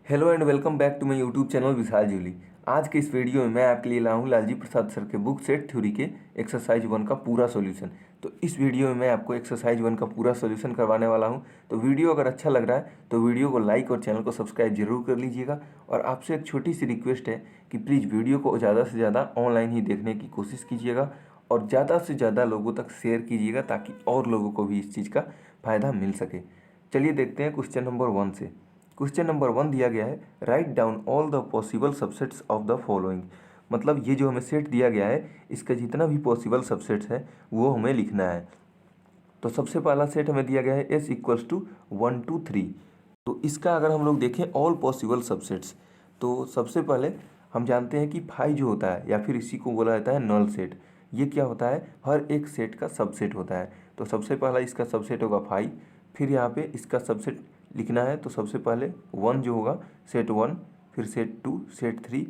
Hello and welcome back to my YouTube channel Vishal Julie. आज के इस वीडियो में मैं आपके लिए लाया हूँ लालजी प्रसाद सर के बुक सेट थ्योरी के एक्सरसाइज 1 का पूरा सॉल्यूशन। तो इस वीडियो में मैं आपको एक्सरसाइज 1 का पूरा सॉल्यूशन करवाने वाला हूँ। तो वीडियो अगर अच्छा लग रहा है तो वीडियो को लाइक और चैनल को सब्सक्राइब जरूर कर लीजिएगा। और आपसे एक छोटी सी रिक्वेस्ट है कि प्लीज़ वीडियो को ज़्यादा से ज़्यादा ऑनलाइन ही देखने की कोशिश कीजिएगा और ज़्यादा से ज़्यादा लोगों तक शेयर कीजिएगा ताकि और लोगों को भी इस चीज़ का फ़ायदा मिल सके। चलिए देखते हैं क्वेश्चन नंबर 1 से। क्वेश्चन नंबर 1 दिया गया है, write down all the possible subsets of the following. मतलब ये जो हमें सेट दिया गया है इसका जितना भी पॉसिबल सबसेट्स है वो हमें लिखना है। तो सबसे पहला सेट हमें दिया गया है एस इक्वल्स टू 1 2 3। तो इसका अगर हम लोग देखें ऑल पॉसिबल सबसेट्स, तो सबसे पहले हम जानते हैं कि फाई जो होता है या फिर इसी को बोला जाता है नल सेट, ये क्या होता है, हर एक सेट का सबसेट होता है। तो सबसे पहला इसका सबसेट होगा फाई। फिर यहाँ पे इसका सबसेट लिखना है तो सबसे पहले 1 जो होगा सेट 1, फिर सेट 2, सेट 3,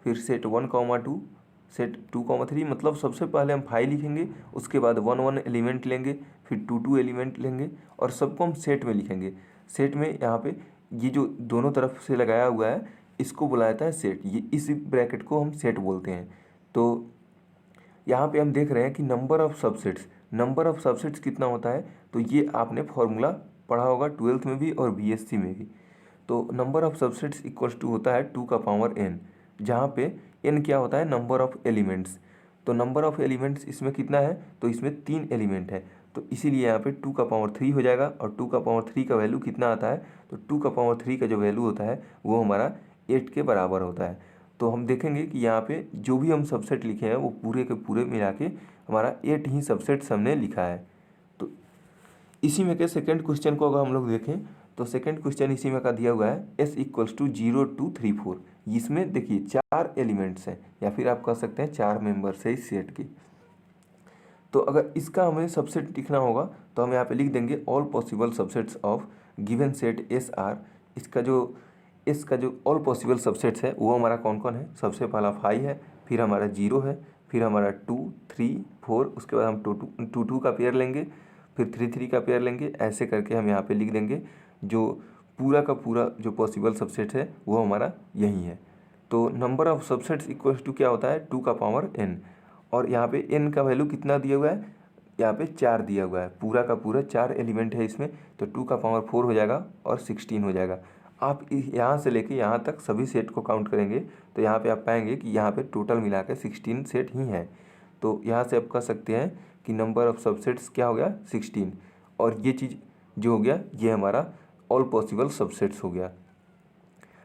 फिर सेट 1, 2, सेट 2, 3। मतलब सबसे पहले हम फाई लिखेंगे, उसके बाद 1 एलिमेंट लेंगे, फिर 2 एलिमेंट लेंगे और सबको हम सेट में लिखेंगे। सेट में यहाँ पे ये जो दोनों तरफ से लगाया हुआ है इसको बुलाया जाता है सेट। ये इस ब्रैकेट को हम सेट बोलते हैं। तो यहाँ पे हम देख रहे हैं कि नंबर ऑफ सबसेट्स कितना होता है, तो ये आपने फॉर्मूला पढ़ा होगा 12th में भी और बीएससी में भी। तो number of subsets equals to होता है 2 का पावर n, जहाँ पे n क्या होता है, नंबर ऑफ एलिमेंट्स। तो नंबर ऑफ एलिमेंट्स इसमें कितना है, तो इसमें 3 एलिमेंट है, तो इसीलिए यहाँ पे 2 का पावर 3 हो जाएगा। और 2 का पावर 3 का वैल्यू कितना आता है, तो 2 का पावर 3 का जो वैल्यू होता है वो हमारा 8 के बराबर होता है। तो हम देखेंगे कि यहाँ पे जो भी हम सबसेट लिखे हैं वो पूरे के पूरे मिला के हमारा 8 ही सबसेट्स हमने लिखा है। तो इसी में के सेकंड क्वेश्चन को अगर हम लोग देखें तो सेकंड क्वेश्चन इसी में का दिया हुआ है s इक्वल्स टू 0 2 3 4। इसमें देखिए 4 एलिमेंट्स हैं या फिर आप कह सकते हैं 4 मेंबर्स है इस सेट के। तो अगर इसका हमें सबसेट लिखना होगा तो हम यहाँ पे लिख देंगे all possible subsets of given set S R. इसका जो ऑल पॉसिबल सबसेट्स है वो हमारा कौन कौन है, सबसे पहला 5 है, फिर हमारा 0 है, फिर हमारा 2 3 4, उसके बाद हम 2 का पेयर लेंगे, फिर 3 का पेयर लेंगे। ऐसे करके हम यहाँ पे लिख देंगे जो पूरा का पूरा जो पॉसिबल सबसेट है वो हमारा यही है। तो number of subsets equals to क्या होता है, 2 का पावर n। और यहाँ पे n का वैल्यू कितना दिया हुआ है, यहाँ पे 4 दिया हुआ है, पूरा का पूरा 4 एलिमेंट है इसमें। तो 2 का पावर 4 हो जाएगा और 16 हो जाएगा। आप यहाँ से लेके यहाँ तक सभी सेट को काउंट करेंगे तो यहाँ पे आप पाएंगे कि यहाँ पे टोटल मिला के 16 सेट ही हैं। तो यहाँ से आप कह सकते हैं कि नंबर ऑफ सबसेट्स क्या हो गया, 16। और ये चीज़ जो हो गया ये हमारा ऑल पॉसिबल सबसेट्स हो गया।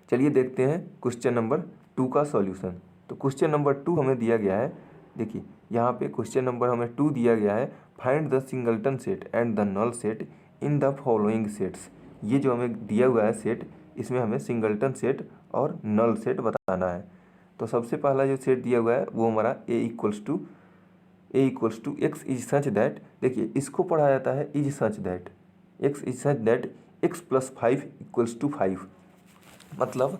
चलिए देखते हैं क्वेश्चन नंबर 2 का सॉल्यूशन। तो क्वेश्चन नंबर 2 हमें दिया गया है, देखिए यहाँ पे क्वेश्चन नंबर हमें 2 दिया गया है, find the singleton set and the null set in the following sets. ये जो हमें दिया हुआ है सेट, इसमें हमें सिंगलटन सेट और नल सेट बताना है। तो सबसे पहला जो सेट दिया हुआ है वो हमारा A equals to x is such that, देखिए इसको पढ़ा जाता है is such that, X is such that X plus 5 equals to 5। मतलब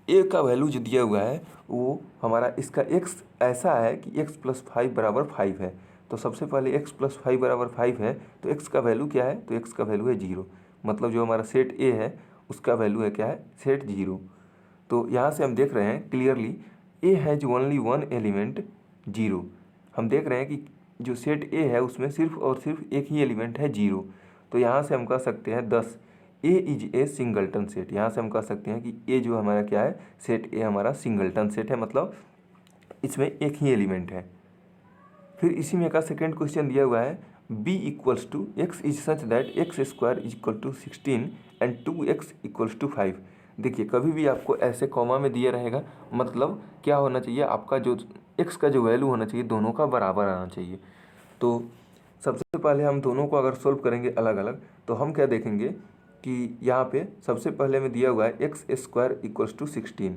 ए का वैल्यू जो दिया हुआ है वो हमारा इसका एक्स ऐसा है कि एक्स प्लस 5 बराबर 5 है। तो सबसे पहले एक्स प्लस 5 बराबर 5 है तो एक्स का वैल्यू क्या है, तो एक्स का वैल्यू है 0। मतलब जो हमारा सेट ए है उसका वैल्यू है क्या है, सेट 0। तो यहाँ से हम देख रहे हैं clearly A has only 1 element 0। हम देख रहे हैं कि जो सेट ए है उसमें सिर्फ और सिर्फ एक ही एलिमेंट है 0। तो यहाँ से हम कह सकते हैं 10 ए इज ए सिंगलटन सेट। यहाँ से हम कह सकते हैं कि ए जो हमारा क्या है, सेट ए हमारा सिंगलटन सेट है, मतलब इसमें एक ही एलिमेंट है। फिर इसी में का सेकेंड क्वेश्चन दिया हुआ है, B equals to x is such that x square is equal to 16 and 2x equals to 5। देखिए कभी भी आपको ऐसे कॉमा में दिया रहेगा, मतलब क्या होना चाहिए, आपका जो x का जो वैल्यू होना चाहिए दोनों का बराबर आना चाहिए। तो सबसे पहले हम दोनों को अगर सोल्व करेंगे अलग अलग तो हम क्या देखेंगे कि यहाँ पे सबसे पहले में दिया हुआ है एक्स स्क्वायर इक्वल्स टू 16।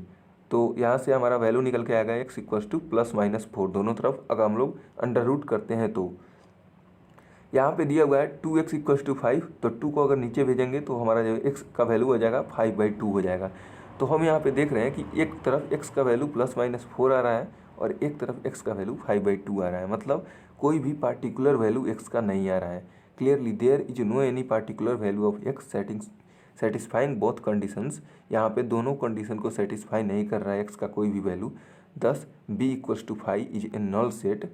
तो यहाँ से हमारा वैल्यू निकल के आएगा x equals two plus minus 4, दोनों तरफ अगर हम लोग अंडर रूट करते हैं तो यहाँ पे दिया हुआ है 2x इक्वल्स टू 5। तो 2 को अगर नीचे भेजेंगे तो हमारा जो x का वैल्यू हो जाएगा 5/2 हो जाएगा। तो हम यहाँ पे देख रहे हैं कि एक तरफ x का वैल्यू प्लस माइनस 4 आ रहा है और एक तरफ x का वैल्यू 5/2 आ रहा है, मतलब कोई भी पार्टिकुलर वैल्यू x का नहीं आ रहा है। Clearly there is no any particular value of x satisfying both conditions, यहाँ पे दोनों कंडीशन को सेटिस्फाई नहीं कर रहा है एक्स का कोई भी वैल्यू, दस B equals to 5 is a null set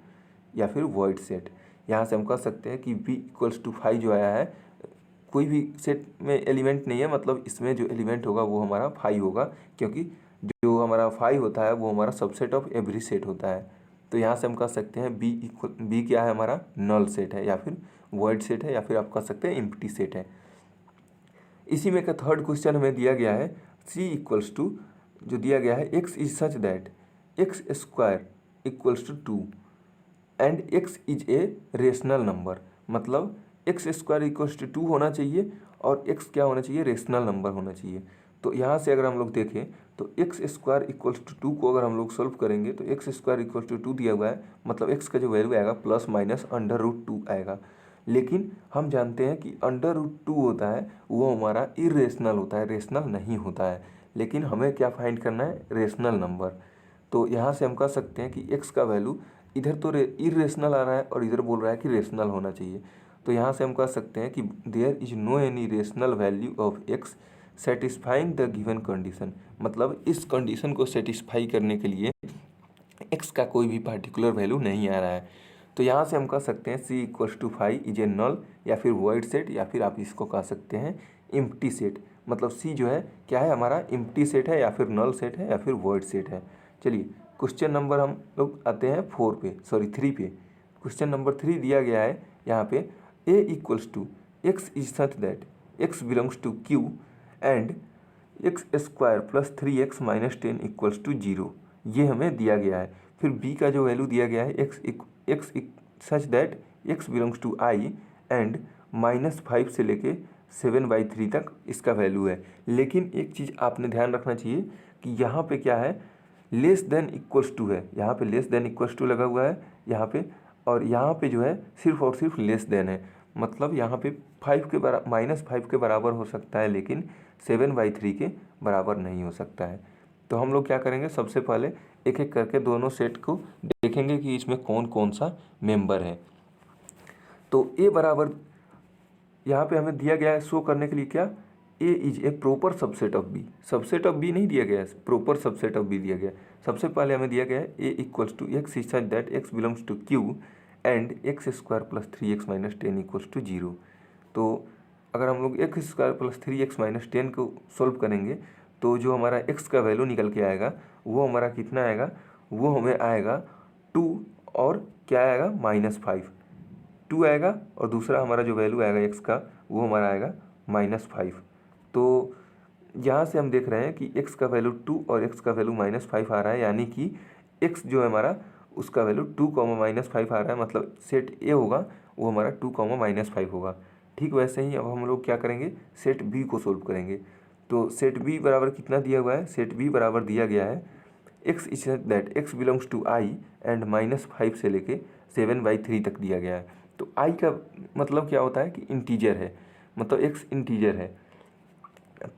या फिर वॉइड सेट। यहाँ से हम कह सकते हैं कि बी इक्वल्स टू 5 जो आया है कोई भी सेट में एलिमेंट नहीं है, मतलब इसमें जो एलिमेंट होगा वो हमारा 5 होगा, क्योंकि जो हमारा 5 होता है वो हमारा सबसेट ऑफ एवरी सेट होता है। तो यहाँ से हम कह सकते हैं बी क्या है, हमारा नल सेट है या फिर वॉइड सेट है या फिर आप कह सकते हैं एम्प्टी सेट है। इसी में का थर्ड क्वेश्चन हमें दिया गया है सी इक्वल्स टू, जो दिया गया है x is such that x square equals to 2 and x is a rational number, मतलब एक्स स्क्वायर इक्वल्स टू 2 होना चाहिए और एक्स क्या होना चाहिए, रेशनल नंबर होना चाहिए। तो यहाँ से अगर हम लोग देखें तो एक्स स्क्वायर इक्वल्स टू 2 को अगर हम लोग सॉल्व करेंगे तो एक्स स्क्वायर इक्वल्स टू 2 दिया हुआ है, मतलब एक्स का जो वैल्यू आएगा प्लस माइनस अंडर रूट 2 आएगा। लेकिन हम जानते हैं कि अंडर रूट 2 होता है वो हमारा इरेशनल होता है, रेशनल नहीं होता है। लेकिन हमें क्या फाइंड करना है, रेशनल नंबर। तो यहाँ से हम कह सकते हैं कि एक्स का वैल्यू इधर तो इरेशनल आ रहा है और इधर बोल रहा है कि रेशनल होना चाहिए। तो यहाँ से हम कह सकते हैं कि there is no any rational value of x satisfying the given condition, मतलब इस कंडीशन को सेटिस्फाई करने के लिए एक्स का कोई भी पार्टिकुलर वैल्यू नहीं आ रहा है। तो यहाँ से हम कह सकते हैं सी इक्वल्स टू 5 इज ए नल या फिर वॉइड सेट या फिर आप इसको कह सकते हैं एम्प्टी सेट, मतलब सी जो है क्या है, हमारा एम्प्टी सेट है या फिर नल सेट है या फिर वॉइड सेट है। चलिए क्वेश्चन नंबर हम लोग आते हैं 3 पे। क्वेश्चन नंबर 3 दिया गया है यहाँ पे A equals to x is such that x belongs to Q and X square plus 3x minus 10 equals to 0, ये हमें दिया गया है। फिर b का जो वैल्यू दिया गया है x such that x belongs to I and -5 से लेके 7/3 तक इसका वैल्यू है। लेकिन एक चीज़ आपने ध्यान रखना चाहिए कि यहाँ पे क्या है, लेस देन इक्वल्स टू है, यहाँ पे लेस देन इक्वल्स टू लगा हुआ है यहाँ पे, और यहाँ पे जो है सिर्फ और सिर्फ लेस देन है, मतलब यहाँ पे -5 के बराबर हो सकता है लेकिन 7/3 के बराबर नहीं हो सकता है। तो हम लोग क्या करेंगे, सबसे पहले एक एक करके दोनों सेट को देखेंगे कि इसमें कौन कौन सा मेंबर है। तो ए बराबर यहाँ पे हमें दिया गया है शो करने के लिए क्या, A is a proper subset of B, subset of B नहीं दिया गया है, प्रॉपर सबसेट ऑफ बी दिया गया है। सबसे पहले हमें दिया गया है A equals to x is such that x belongs to Q and X square plus 3x minus 10 equals to 0। तो अगर हम लोग x square plus 3x minus 10 को सॉल्व करेंगे तो जो हमारा x का वैल्यू निकल के आएगा वो हमारा कितना आएगा, वो हमें आएगा 2 और क्या आएगा -5, 2 आएगा और दूसरा हमारा जो वैल्यू आएगा x का वो हमारा आएगा -5। तो यहाँ से हम देख रहे हैं कि x का वैल्यू 2 और x का वैल्यू -5 आ रहा है, यानी कि x जो है हमारा उसका वैल्यू 2, -5 आ रहा है, मतलब सेट ए होगा वो हमारा 2, -5 होगा। ठीक वैसे ही अब हम लोग क्या करेंगे, सेट बी को सोल्व करेंगे। तो सेट बी बराबर कितना दिया हुआ है, सेट बी बराबर दिया गया है x is that x belongs to I and -5 से लेके 7/3 तक दिया गया है। तो आई का मतलब क्या होता है कि इंटीजर है, मतलब एक्स इंटीजर है।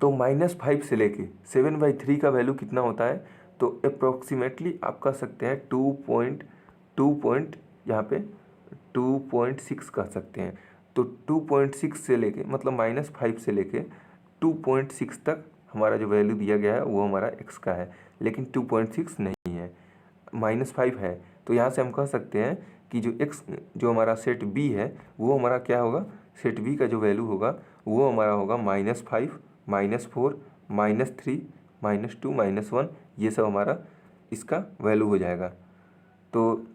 तो -5 से लेके 7/3 का वैल्यू कितना होता है, तो अप्रोक्सीमेटली आप कह सकते हैं 2 यहाँ पे 2.6 कह सकते हैं। तो 2.6 से लेके मतलब -5 से लेके 2.6 तक हमारा जो वैल्यू दिया गया है वो हमारा x का है, लेकिन 2.6 नहीं है, -5 है। तो यहाँ से हम कह सकते हैं कि जो x जो हमारा सेट b है वो हमारा क्या होगा, सेट b का जो वैल्यू होगा वो हमारा होगा -5, -4, -3, -2, -1, ये सब हमारा इसका वैल्यू हो जाएगा। तो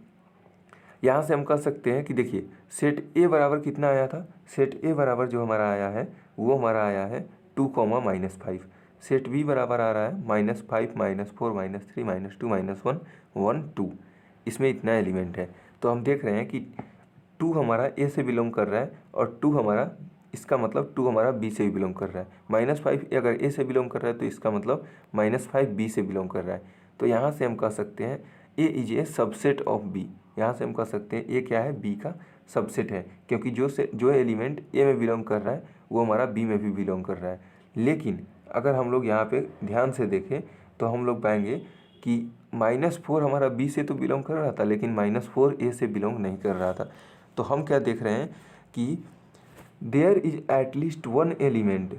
यहाँ से हम कह सकते हैं कि देखिए सेट ए बराबर कितना आया था, सेट ए बराबर जो हमारा आया है वो हमारा आया है 2, -5। सेट बी बराबर आ रहा है -5, -4, -3, -2, -1, 1, 2, इसमें इतना एलिमेंट है। तो हम देख रहे हैं कि 2 हमारा ए से बिलोंग कर रहा है और 2 हमारा, इसका मतलब 2 हमारा बी से भी बिलोंग कर रहा है। -5 अगर ए से बिलोंग कर रहा है तो इसका मतलब -5 बी से बिलोंग कर रहा है। तो यहाँ से हम कह सकते हैं A is a subset of B, यहाँ से हम कह सकते हैं ए क्या है, बी का सबसेट है, क्योंकि जो एलिमेंट ए में बिलोंग कर रहा है वो हमारा बी में भी बिलोंग कर रहा है। लेकिन अगर हम लोग यहाँ पे ध्यान से देखें तो हम लोग पाएंगे कि -4 हमारा बी से तो बिलोंग कर रहा था लेकिन -4 ए से बिलोंग नहीं कर रहा था। तो हम क्या देख रहे हैं कि there is at least one element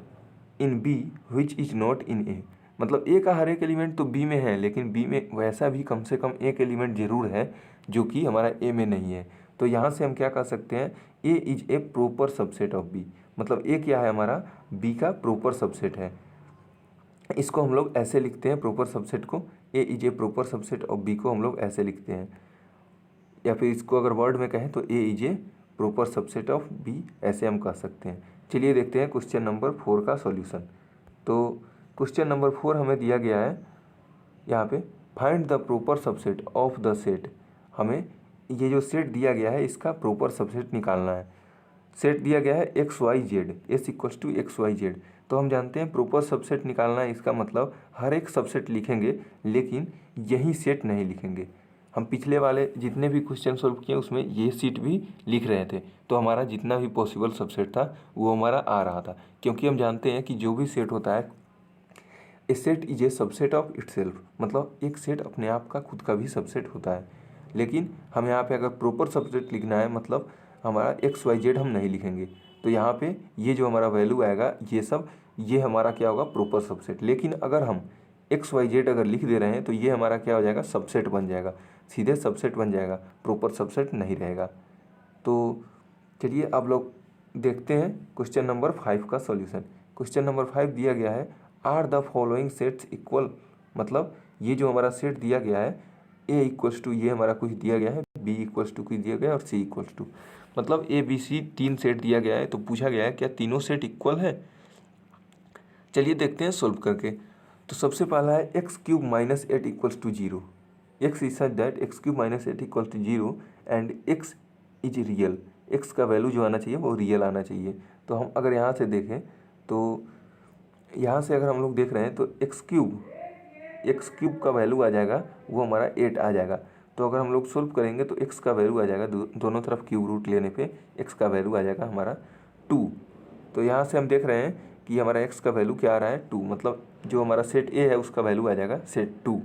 in B which is not in A. मतलब ए का हर एक एलिमेंट तो बी में है, लेकिन बी में वैसा भी कम से कम एक एलिमेंट जरूर है जो कि हमारा ए में नहीं है। तो यहाँ से हम क्या कर सकते हैं, A is a proper subset of B. मतलब ए क्या है, हमारा बी का प्रॉपर सबसेट है। इसको हम लोग ऐसे लिखते हैं, प्रॉपर सबसेट को, A is a proper subset of B को हम लोग ऐसे लिखते हैं, या फिर इसको अगर वर्ड में कहें तो A is a proper subset of B, ऐसे हम कह सकते हैं। चलिए देखते हैं क्वेश्चन नंबर 4 का सॉल्यूशन। तो क्वेश्चन नंबर 4 हमें दिया गया है यहाँ पे, find the proper subset of the set. हमें ये जो सेट दिया गया है इसका प्रॉपर सबसेट निकालना है। सेट दिया गया है x y z, S equals to x y z. तो हम जानते हैं प्रॉपर सबसेट निकालना है, इसका मतलब हर एक सबसेट लिखेंगे लेकिन यही सेट नहीं लिखेंगे। हम पिछले वाले जितने भी क्वेश्चन सॉल्व किए उसमें ये सीट भी लिख रहे थे, तो हमारा जितना भी पॉसिबल सबसेट था वो हमारा आ रहा था, क्योंकि हम जानते हैं कि जो भी सेट होता है, A set is a subset of itself. मतलब एक सेट अपने आप का खुद का भी सबसेट होता है। लेकिन हम यहाँ पे अगर प्रॉपर सबसेट लिखना है, मतलब हमारा एक्स वाई जेड हम नहीं लिखेंगे, तो यहाँ पे ये जो हमारा वैल्यू आएगा ये सब, ये हमारा क्या होगा, प्रॉपर सबसेट। लेकिन अगर हम एक्स वाई जेड अगर लिख दे रहे हैं तो ये हमारा क्या हो जाएगा, सबसेट बन जाएगा, सीधे सबसेट बन जाएगा, प्रॉपर सबसेट नहीं रहेगा। तो चलिए अब लोग देखते हैं क्वेश्चन नंबर 5 का सॉल्यूशन। क्वेश्चन नंबर 5 दिया गया है, are the following sets equal. मतलब ये जो हमारा सेट दिया गया है, ए इक्वल्स टू ये हमारा कुछ दिया गया है, बी इक्वल्स टू कुछ दिया गया है और सी इक्वल्स टू, मतलब ए बी सी 3 सेट दिया गया है। तो पूछा गया है क्या तीनों सेट इक्वल है। चलिए देखते हैं सोल्व करके। तो सबसे पहला है x cube minus 8 equals to 0। X is such that x cube minus 8 equal to 0 and x is real. X का वैल्यू जो आना चाहिए वो रियल आना चाहिए। तो हम अगर यहाँ से देखें तो यहाँ से अगर हम लोग देख रहे हैं तो एक्स क्यूब का वैल्यू आ जाएगा, वो हमारा 8 आ जाएगा। तो अगर हम लोग सोल्व करेंगे तो एक्स का वैल्यू आ जाएगा, दोनों तरफ क्यूब रूट लेने पे एक्स का वैल्यू आ जाएगा हमारा 2। तो यहाँ से हम देख रहे हैं कि हमारा एक्स का वैल्यू क्या आ रहा है, 2। मतलब जो हमारा सेट ए है उसका वैल्यू आ जाएगा सेट 2।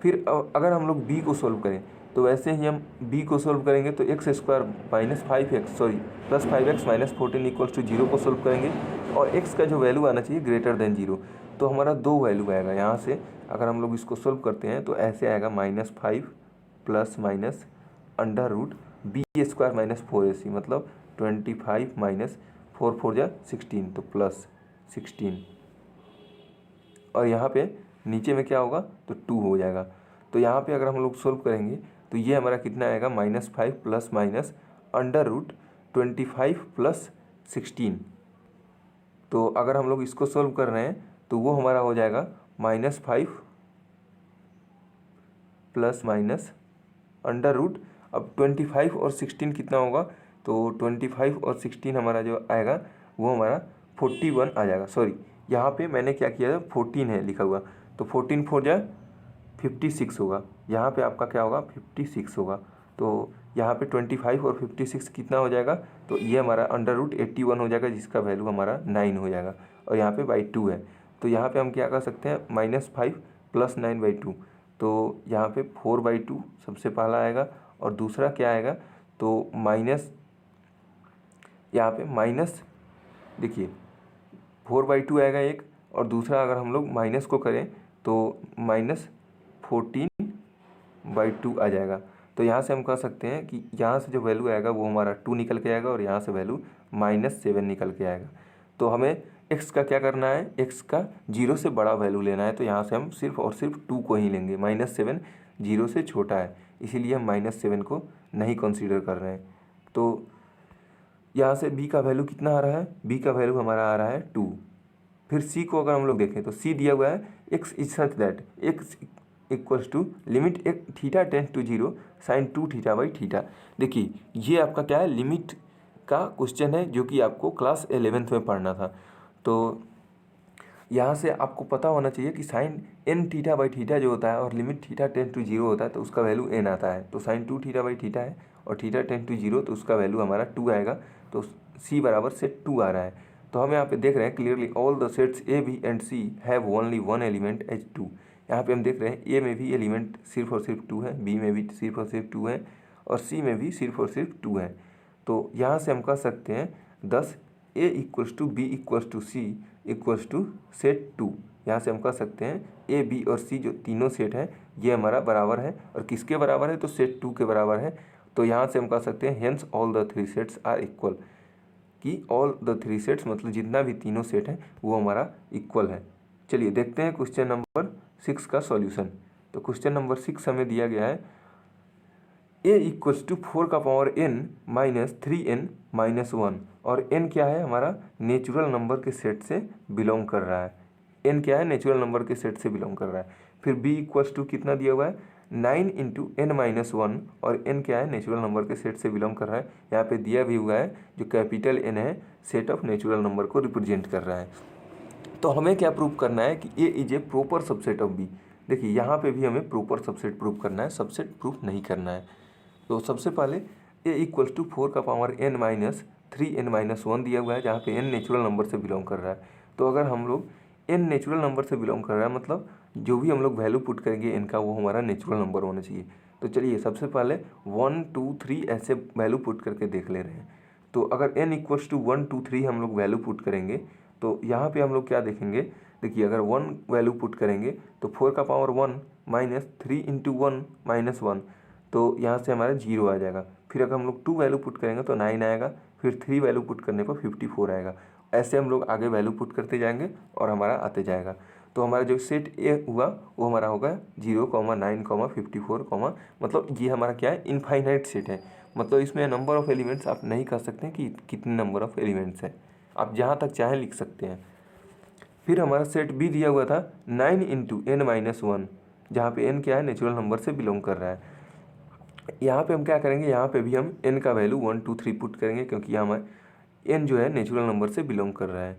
फिर अगर हम लोग बी को सोल्व करें तो वैसे ही हम बी को सोल्व करेंगे तो x square minus 5x plus 5x minus 14 equals to 0 को सोल्व करेंगे, और एक्स का जो वैल्यू आना चाहिए ग्रेटर देन 0। तो हमारा 2 वैल्यू आएगा यहाँ से। अगर हम लोग इसको सोल्व करते हैं तो ऐसे आएगा -5 plus minus under root b square minus 4ac, मतलब 25 माइनस 4 4 जा 16, तो प्लस 16। और यहाँ पे नीचे में क्या होगा तो 2 हो जाएगा। तो यहाँ पे अगर हम लोग सोल्व करेंगे तो ये हमारा कितना आएगा, -5 plus minus under root 25 plus 16। तो अगर हम लोग इसको सोल्व कर रहे हैं तो वो हमारा हो जाएगा -5 प्लस माइनस अंडर रूट, अब 25 और 16 कितना होगा, तो 25 और 16 हमारा जो आएगा वो हमारा 41 आ जाएगा। सॉरी, यहाँ पे मैंने क्या किया था, 14 है लिखा हुआ, तो 14 4 जा 56 होगा। यहाँ पे आपका क्या होगा, 56 होगा। तो यहाँ पे 25 और 56 कितना हो जाएगा, तो ये हमारा अंडर रूट 81 हो जाएगा, जिसका वैल्यू हमारा 9 हो जाएगा, और यहाँ पे बाई 2 है। तो यहाँ पे हम क्या कर सकते हैं, -5 प्लस 9/2। तो यहाँ पे 4/2 सबसे पहला आएगा, और दूसरा क्या आएगा, तो माइनस, यहाँ पे माइनस, देखिए 4/2 आएगा एक, और दूसरा अगर हम लोग माइनस को करें तो -14/2 आ जाएगा। तो यहाँ से हम कह सकते हैं कि यहाँ से जो वैल्यू आएगा वो हमारा 2 निकल के आएगा, और यहाँ से वैल्यू -7 निकल के आएगा। तो हमें x का क्या करना है, x का 0 से बड़ा वैल्यू लेना है। तो यहाँ से हम सिर्फ और सिर्फ 2 को ही लेंगे, -7 0 से छोटा है, इसीलिए हम -7 को नहीं कंसीडर कर रहे हैं। तो यहाँ से b का वैल्यू कितना आ रहा है, b का वैल्यू हमारा आ रहा है 2। फिर c को अगर हम लोग देखें तो c दिया हुआ है x is such that x equals to limit theta tends to 0 sine 2 theta by theta. देखिए ये आपका क्या है, लिमिट का क्वेश्चन है जो कि आपको क्लास 11th में पढ़ना था। तो यहाँ से आपको पता होना चाहिए कि sine n theta by theta जो होता है और लिमिट थीटा टेंस टू 0 होता है तो उसका वैल्यू n आता है। तो साइन 2 थीटा बाई थीटा है और थीटा टेंस टू 0, तो उसका वैल्यू हमारा 2 आएगा। तो c बराबर से 2 आ रहा है। तो हम यहाँ पे देख रहे हैं clearly all the sets A B and C have only one element as 2। यहाँ पे हम देख रहे हैं ए में भी एलिमेंट सिर्फ और सिर्फ 2 है, बी में भी सिर्फ और सिर्फ 2 है, और सी में भी सिर्फ और सिर्फ 2 है। तो यहाँ से हम कह सकते हैं 10 A equals to B equals to C equals to set 2। यहाँ से हम कह सकते हैं ए बी और सी जो तीनों सेट हैं ये हमारा बराबर है, और किसके बराबर है तो सेट 2 के बराबर है। तो यहाँ से हम कह सकते हैं hence all the 3 sets are equal, कि ऑल द 3 सेट्स मतलब जितना भी तीनों सेट है वो हमारा इक्वल है। चलिए देखते हैं क्वेश्चन नंबर 6 का सॉल्यूशन। तो क्वेश्चन नंबर 6 हमें दिया गया है a इक्वल्स टू 4 का power n minus 3n minus 1, और n क्या है हमारा नेचुरल नंबर के सेट से बिलोंग कर रहा है। n क्या है नेचुरल नंबर के सेट से बिलोंग कर रहा है। फिर b इक्वल्स टू कितना दिया हुआ है 9 इंटू n माइनस 1, और n क्या है नेचुरल नंबर के सेट से बिलोंग कर रहा है। यहाँ पे दिया भी हुआ है जो कैपिटल N है सेट ऑफ नेचुरल नंबर को रिप्रेजेंट कर रहा है। तो हमें क्या प्रूव करना है कि A is a proper subset of B. देखिए यहाँ पे भी हमें प्रॉपर सबसेट प्रूव करना है, सबसेट प्रूफ नहीं करना है। तो सबसे पहले ए इक्वल्स टू 4 का power n minus 3n minus 1 दिया हुआ है, जहाँ पे n नेचुरल नंबर से बिलोंग कर रहा है। तो अगर हम लोग n नेचुरल नंबर से बिलोंग कर रहा है मतलब जो भी हम लोग वैल्यू पुट करेंगे n का वो हमारा नेचुरल नंबर होना चाहिए। तो चलिए सबसे पहले 1 2 3 ऐसे वैल्यू पुट करके देख ले रहे हैं। तो अगर n इक्वल्स टू 1 2 3 हम लोग वैल्यू पुट करेंगे तो यहाँ पे हम लोग क्या देखेंगे, देखिए अगर 1 वैल्यू पुट करेंगे तो 4 का पावर 1 माइनस 3 इंटू 1 माइनस 1, तो यहाँ से हमारा 0 आ जाएगा। फिर अगर हम लोग 2 वैल्यू पुट करेंगे तो 9 आएगा, फिर 3 वैल्यू पुट करने पर 54 आएगा। ऐसे हम लोग आगे वैल्यू पुट करते जाएंगे और हमारा आते जाएगा। तो हमारा जो सेट ए हुआ वो हमारा होगा 0, 9, 54, मतलब ये हमारा क्या है इनफाइनाइट सेट है। मतलब इसमें नंबर ऑफ़ एलिमेंट्स आप नहीं कह सकते कि कितने नंबर ऑफ़ एलिमेंट्स है, आप जहाँ तक चाहें लिख सकते हैं। फिर हमारा सेट बी दिया हुआ था 9 इंटू n माइनस 1, जहाँ पे n क्या है नेचुरल नंबर से बिलोंग कर रहा है। यहाँ पे हम क्या करेंगे, यहाँ पे भी हम n का वैल्यू 1 2 3 पुट करेंगे, क्योंकि यहाँ हमारे n जो है नेचुरल नंबर से बिलोंग कर रहा है।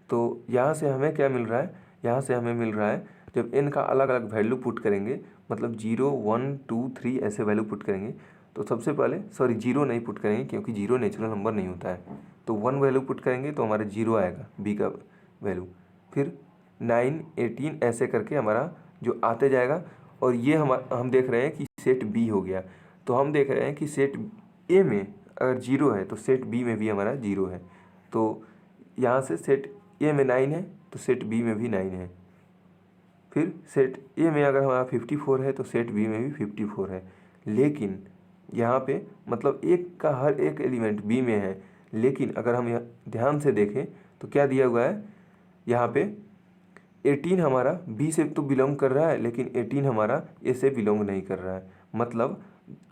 तो यहाँ से हमें क्या मिल रहा है, यहाँ से हमें मिल रहा है जब n का अलग अलग वैल्यू पुट करेंगे मतलब 0 1 2 3 ऐसे वैल्यू पुट करेंगे, तो सबसे पहले 0 नहीं पुट करेंगे क्योंकि 0 नेचुरल नंबर नहीं होता है। तो 1 वैल्यू पुट करेंगे तो हमारा 0 आएगा b का वैल्यू, फिर 9 18 ऐसे करके हमारा जो आते जाएगा। और ये हम देख रहे हैं कि सेट बी हो गया। तो हम देख रहे हैं कि सेट ए में अगर 0 है तो सेट बी में भी हमारा 0 है। तो यहाँ से सेट ए में 9 है तो सेट बी में भी 9 है। फिर सेट ए में अगर हमारा 54 है तो सेट बी में भी 54 है। लेकिन यहाँ पे मतलब एक का हर एक एलिमेंट बी में है, लेकिन अगर हम यहाँ ध्यान से देखें तो क्या दिया हुआ है यहाँ पे 18 हमारा बी से तो बिलोंग कर रहा है, लेकिन 18 हमारा ए से बिलोंग नहीं कर रहा है। मतलब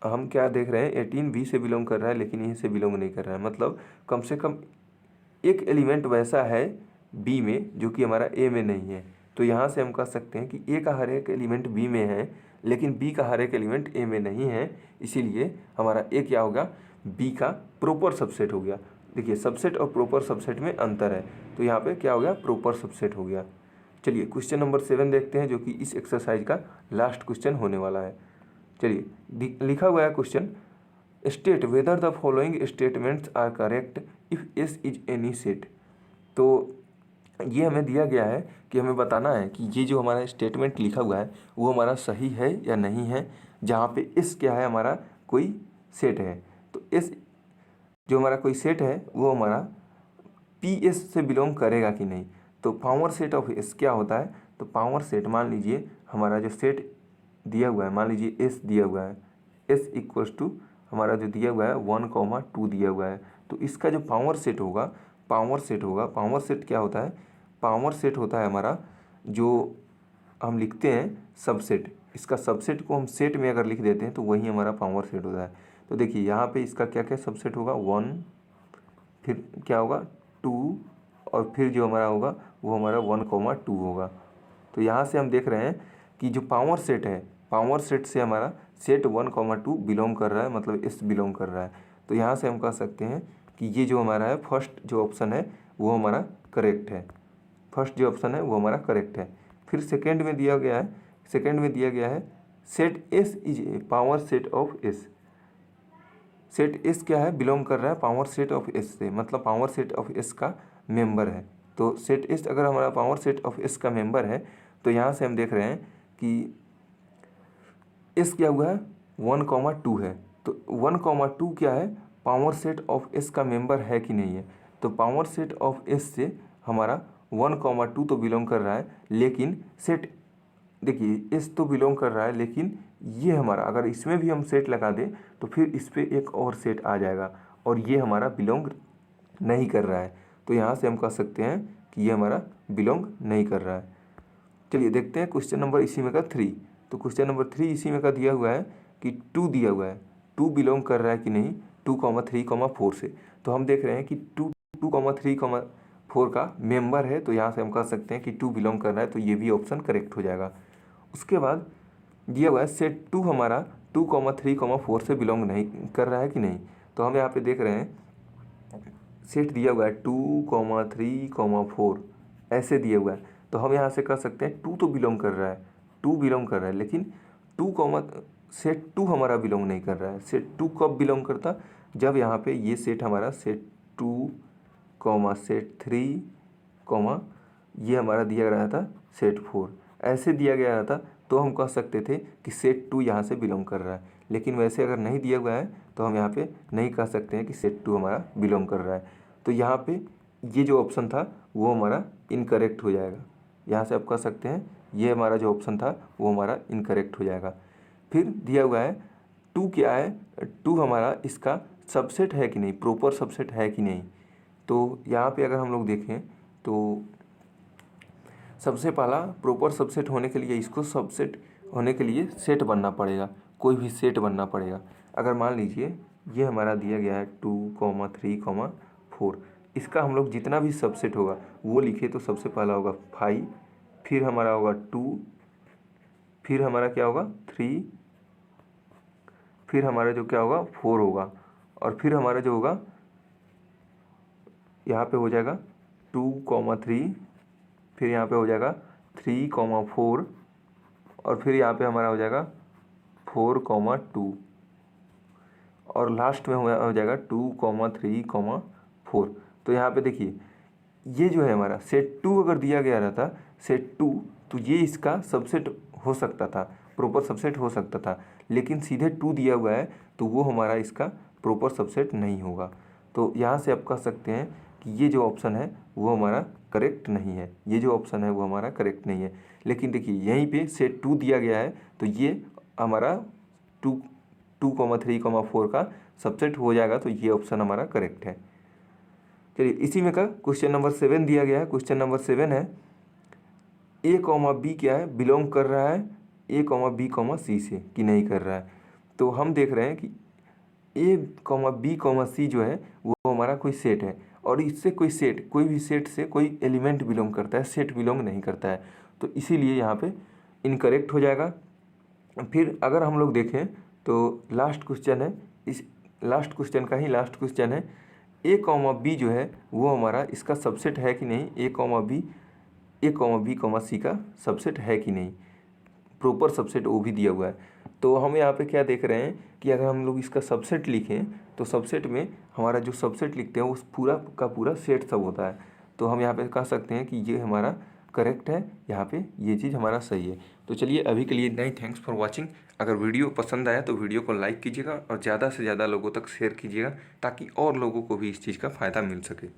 हम क्या देख रहे हैं 18 बी से बिलोंग कर रहा है लेकिन ए से बिलोंग नहीं कर रहा है। मतलब कम से कम एक एलिमेंट वैसा है बी में जो कि हमारा ए में नहीं है। तो यहाँ से हम कह सकते हैं कि ए का हर एक एलिमेंट बी में है लेकिन बी का हर एक एलिमेंट ए में नहीं है, इसीलिए हमारा ए क्या होगा बी का प्रॉपर सबसेट हो गया। देखिए सबसेट और प्रॉपर सबसेट में अंतर है, तो यहाँ पे क्या हो गया प्रॉपर सबसेट हो गया। चलिए क्वेश्चन नंबर 7 देखते हैं जो कि इस एक्सरसाइज का लास्ट क्वेश्चन होने वाला है। चलिए लिखा हुआ है question, state whether the following statements are correct if S is any set. तो ये हमें दिया गया है कि हमें बताना है कि ये जो हमारा स्टेटमेंट लिखा हुआ है वो हमारा सही है या नहीं है, जहाँ पे एस क्या है हमारा कोई सेट है। तो एस जो हमारा कोई सेट है वो हमारा पी एस से बिलोंग करेगा कि नहीं। तो पावर सेट ऑफ एस क्या होता है, तो पावर सेट मान लीजिए हमारा जो सेट दिया हुआ है, मान लीजिए एस दिया हुआ है, एस इक्वल्स टू हमारा जो दिया हुआ है 1, 2 दिया हुआ है। तो इसका जो पावर सेट होगा पावर सेट क्या होता है, पावर सेट होता है हमारा जो हम लिखते हैं सबसेट, इसका सबसेट को हम सेट में अगर लिख देते हैं तो वही हमारा पावर सेट होता है। तो देखिए यहाँ पे इसका क्या क्या सबसेट होगा 1, फिर क्या होगा 2, और फिर जो हमारा होगा वो हमारा 1, 2 होगा। तो यहाँ से हम देख रहे हैं कि जो पावर सेट है, पावर सेट से हमारा सेट 1, 2 बिलोंग कर रहा है, मतलब एस बिलोंग कर रहा है। तो यहाँ से हम कह सकते हैं कि ये जो हमारा है फर्स्ट जो ऑप्शन है वो हमारा करेक्ट है, फर्स्ट जो ऑप्शन है वो हमारा करेक्ट है। फिर सेकेंड में दिया गया है set S is a power set of S. Set S क्या है बिलोंग कर रहा है पावर सेट ऑफ एस से, मतलब पावर सेट ऑफ एस का मेंबर है। तो सेट एस अगर हमारा पावर सेट ऑफ एस का मेंबर है तो यहाँ से हम देख रहे हैं कि एस क्या हुआ है 1, 2 है। तो 1, 2 क्या है पावर सेट ऑफ एस का मेंबर है कि नहीं है। तो पावर सेट ऑफ एस से हमारा 1, 2 तो बिलोंग कर रहा है, लेकिन सेट देखिए एस तो बिलोंग कर रहा है, लेकिन ये हमारा अगर इसमें भी हम सेट लगा दें तो फिर इस पर एक और सेट आ जाएगा और ये हमारा बिलोंग नहीं कर रहा है। तो यहाँ से हम कह सकते हैं कि ये हमारा बिलोंग नहीं कर रहा है। चलिए देखते हैं क्वेश्चन नंबर इसी में का 3। तो क्वेश्चन नंबर 3 इसी में का दिया हुआ है कि 2 दिया हुआ है, 2 बिलोंग कर रहा है कि नहीं 2, 3, 4 से। तो हम देख रहे हैं कि 2, 3, 4 का मेंबर है, तो यहाँ से हम कह सकते हैं कि 2 बिलोंग कर रहा है, तो ये भी ऑप्शन करेक्ट हो जाएगा। उसके बाद दिया हुआ है सेट 2 हमारा 2, 3, 4 से बिलोंग नहीं कर रहा है कि नहीं। तो हम यहाँ पे देख रहे हैं सेट दिया हुआ है 2, 3, 4 ऐसे दिया हुआ है, तो हम यहाँ से कह सकते हैं 2 तो बिलोंग कर रहा है, 2 बिलोंग कर रहा है, लेकिन सेट 2 हमारा बिलोंग नहीं कर रहा है। सेट 2 कब बिलोंग करता, जब यहाँ पे ये सेट हमारा सेट 2, सेट 3, ये हमारा दिया गया था सेट 4, ऐसे दिया गया था, तो हम कह सकते थे कि सेट 2 यहाँ से बिलोंग कर रहा है। लेकिन वैसे अगर नहीं दिया हुआ है तो हम यहाँ पे नहीं कह सकते हैं कि सेट 2 हमारा बिलोंग कर रहा है। तो यहाँ पे ये जो ऑप्शन था वो हमारा इनकरेक्ट हो जाएगा। यहाँ से आप कह सकते हैं ये हमारा जो ऑप्शन था वो हमारा इनकरेक्ट हो जाएगा। फिर दिया हुआ है 2 क्या है, 2 हमारा इसका सबसेट है कि नहीं, प्रॉपर सबसेट है कि नहीं। तो यहाँ पे अगर हम लोग देखें तो सबसे पहला प्रॉपर सबसेट होने के लिए इसको सबसेट होने के लिए सेट बनना पड़ेगा, कोई भी सेट बनना पड़ेगा। अगर मान लीजिए ये हमारा दिया गया है 2, 3, 4, इसका हम लोग जितना भी सबसेट होगा वो लिखे, तो सबसे पहला होगा 5, फिर हमारा होगा 2, फिर हमारा क्या होगा 3, फिर हमारा जो क्या होगा 4 होगा, और फिर हमारा जो होगा यहाँ पे हो जाएगा 2, 3, फिर यहाँ पे हो जाएगा 3, 4, और फिर यहाँ पे हमारा हो जाएगा 4, 2, और लास्ट में हो जाएगा 2, 3, 4। तो यहाँ पे देखिए ये जो है हमारा सेट 2 अगर दिया गया रहता सेट 2, तो ये इसका सबसेट हो सकता था, प्रॉपर सबसेट हो सकता था, लेकिन सीधे 2 दिया हुआ है तो वो हमारा इसका प्रॉपर सबसेट नहीं होगा। तो यहाँ से आप कह सकते हैं कि ये जो ऑप्शन है वो हमारा करेक्ट नहीं है, ये जो ऑप्शन है वो हमारा करेक्ट नहीं है। लेकिन देखिए यहीं पे सेट 2 दिया गया है, तो ये हमारा 2, 3, 4 का सबसेट हो जाएगा, तो ये ऑप्शन हमारा करेक्ट है। चलिए इसी में का क्वेश्चन नंबर 7 दिया गया है। क्वेश्चन नंबर 7 है A, B क्या है, बिलोंग कर रहा है A, B, C से कि नहीं कर रहा है। तो हम देख रहे हैं कि A, B, C जो है वो हमारा कोई सेट है, और इससे कोई भी सेट से कोई एलिमेंट बिलोंग करता है, सेट बिलोंग नहीं करता है, तो इसीलिए यहाँ पे इनकरेक्ट हो जाएगा। फिर अगर हम लोग देखें तो लास्ट क्वेश्चन है, इस लास्ट क्वेश्चन का ही लास्ट क्वेश्चन है A, B जो है वो हमारा इसका सबसेट है कि नहीं, A, B, C का सबसेट है कि नहीं, प्रॉपर सबसेट वो भी दिया हुआ है। तो हम यहाँ पे क्या देख रहे हैं कि अगर हम लोग इसका सबसेट लिखें तो सबसेट में हमारा जो सबसेट लिखते हैं वो पूरा का पूरा सेट सब होता है। तो हम यहाँ पे कह सकते हैं कि ये हमारा करेक्ट है, यहाँ पे ये चीज़ हमारा सही है। तो चलिए अभी के लिए इतना ही। Thanks for watching. अगर वीडियो पसंद आया तो वीडियो को लाइक कीजिएगा और ज़्यादा से ज़्यादा लोगों तक शेयर कीजिएगा, ताकि और लोगों को भी इस चीज़ का फ़ायदा मिल सके।